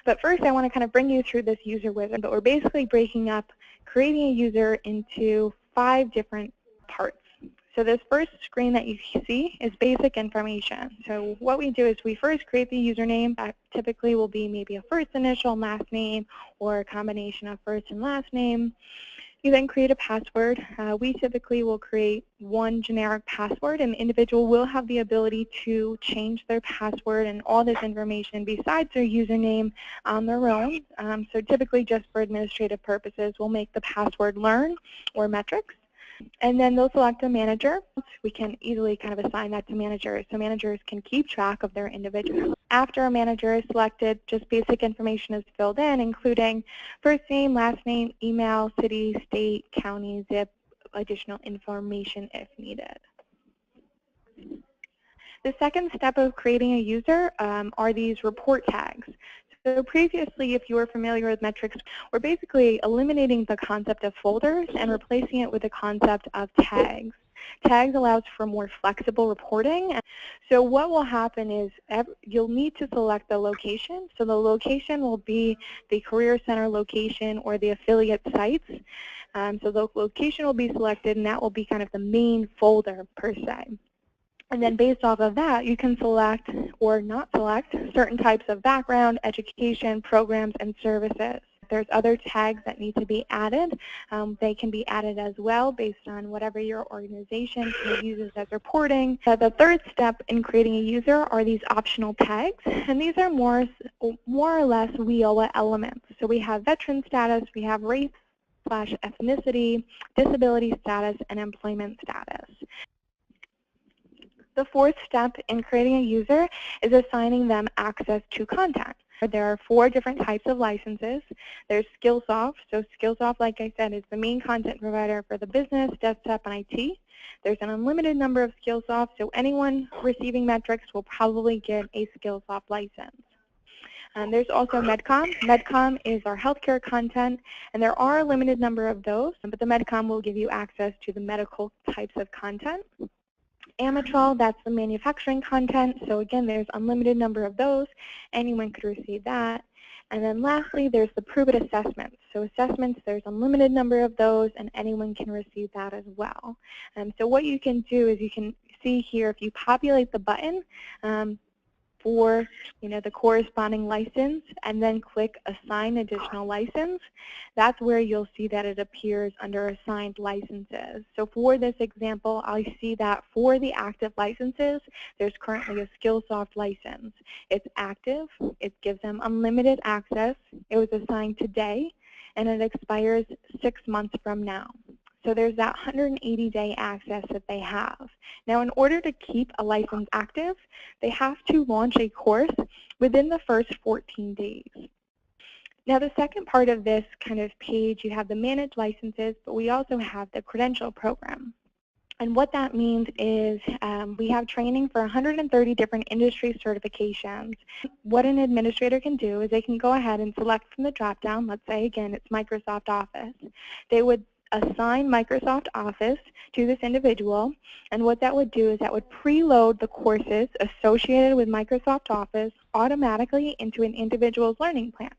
But first, I want to kind of bring you through this user wizard. But we're basically breaking up creating a user into 5 different parts. So this first screen that you see is basic information. So what we do is we first create the username. That typically will be maybe a first initial and last name, or a combination of first and last name. You then create a password. We typically will create one generic password, and the individual will have the ability to change their password and all this information besides their username on their own. So typically just for administrative purposes, we'll make the password learn or metrics. And then they'll select a manager. We can easily kind of assign that to managers, so managers can keep track of their individuals. After a manager is selected, just basic information is filled in, including first name, last name, email, city, state, county, zip, additional information if needed. The second step of creating a user are these report tags. So previously, if you were familiar with metrics, we're basically eliminating the concept of folders and replacing it with the concept of tags. Tags allows for more flexible reporting. So what will happen is you'll need to select the location. So the location will be the Career Center location or the affiliate sites. So the location will be selected, and that will be kind of the main folder per se. And then based off of that, you can select or not select certain types of background, education, programs, and services. If there's other tags that need to be added, they can be added as well based on whatever your organization uses as reporting. The third step in creating a user are these optional tags, and these are more or less WIOA elements. So we have veteran status, we have race/ethnicity, disability status, and employment status. The fourth step in creating a user is assigning them access to content. There are 4 different types of licenses. There's Skillsoft. So Skillsoft, like I said, is the main content provider for the business, desktop, and IT. There's an unlimited number of Skillsoft, so anyone receiving metrics will probably get a Skillsoft license. There's also Medcom. Medcom is our healthcare content, and there are a limited number of those, but the Medcom will give you access to the medical types of content. Amatrol, that's the manufacturing content. So again, there's unlimited number of those. Anyone could receive that. And then lastly, there's the Prove It assessments. So assessments, there's unlimited number of those, and anyone can receive that as well. So what you can do is you can see here, if you populate the button for the corresponding license and then click Assign Additional License, that's where you'll see that it appears under Assigned Licenses. So for this example, I see that for the active licenses, there's currently a Skillsoft license. It's active. It gives them unlimited access. It was assigned today, and it expires 6 months from now. So there's that 180-day access that they have. Now, in order to keep a license active, they have to launch a course within the first 14 days. Now, the second part of this kind of page, you have the managed licenses, but we also have the credential program. And what that means is we have training for 130 different industry certifications. What an administrator can do is they can go ahead and select from the drop-down. Let's say, again, it's Microsoft Office. They would assign Microsoft Office to this individual, and what that would do is that would preload the courses associated with Microsoft Office automatically into an individual's learning plan.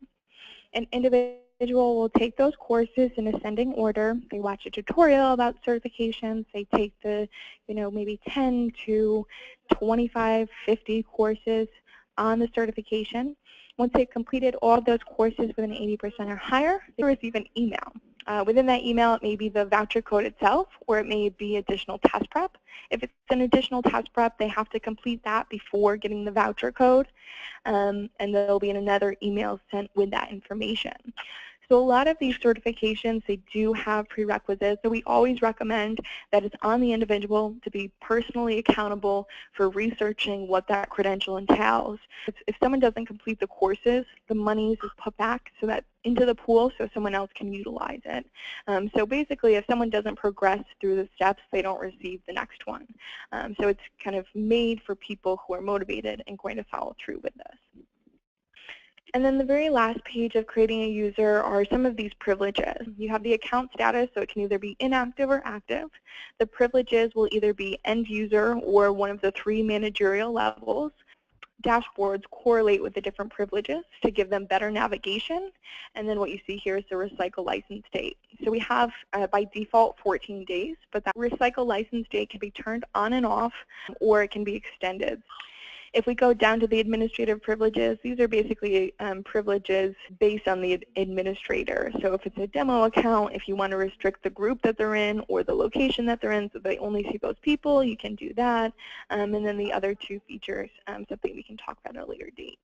An individual will take those courses in ascending order. They watch a tutorial about certifications. They take the, maybe 10 to 25, 50 courses on the certification. Once they've completed all of those courses with an 80% or higher, they receive an email. Within that email, it may be the voucher code itself, or it may be additional test prep. If it's an additional test prep, they have to complete that before getting the voucher code, and there'll be another email sent with that information. So a lot of these certifications, they do have prerequisites, so we always recommend that it's on the individual to be personally accountable for researching what that credential entails. If someone doesn't complete the courses, the money is put back so that into the pool so someone else can utilize it. So basically, if someone doesn't progress through the steps, they don't receive the next one. So it's kind of made for people who are motivated and going to follow through with this. And then the very last page of creating a user are some of these privileges. You have the account status, so it can either be inactive or active. The privileges will either be end user or one of the 3 managerial levels. dashboards correlate with the different privileges to give them better navigation. And then what you see here is the recycle license date. So we have, by default, 14 days, but that recycle license date can be turned on and off, or it can be extended. If we go down to the administrative privileges, these are basically privileges based on the administrator. So if it's a demo account, if you want to restrict the group that they're in or the location that they're in so they only see those people, you can do that. And then the other two features, something we can talk about at a later date.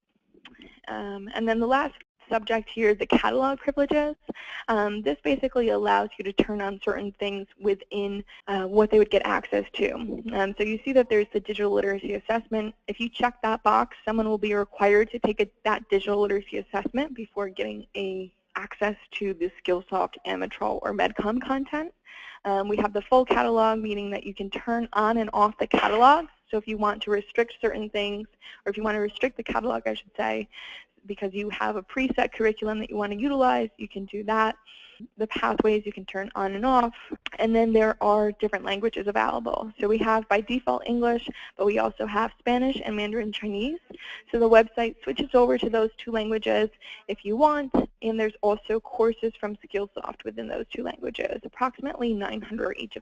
And then the last subject here, the catalog privileges. This basically allows you to turn on certain things within what they would get access to. So you see that there's the digital literacy assessment. If you check that box, someone will be required to take that digital literacy assessment before getting access to the Skillsoft, Amatrol, or Medcom content. We have the full catalog, meaning that you can turn on and off the catalog. So if you want to restrict certain things, or if you want to restrict the catalog, I should say, because you have a preset curriculum that you want to utilize, you can do that. The pathways you can turn on and off, and then there are different languages available. So we have by default English, but we also have Spanish and Mandarin Chinese. So the website switches over to those two languages if you want, and there's also courses from Skillsoft within those two languages, approximately 900 each of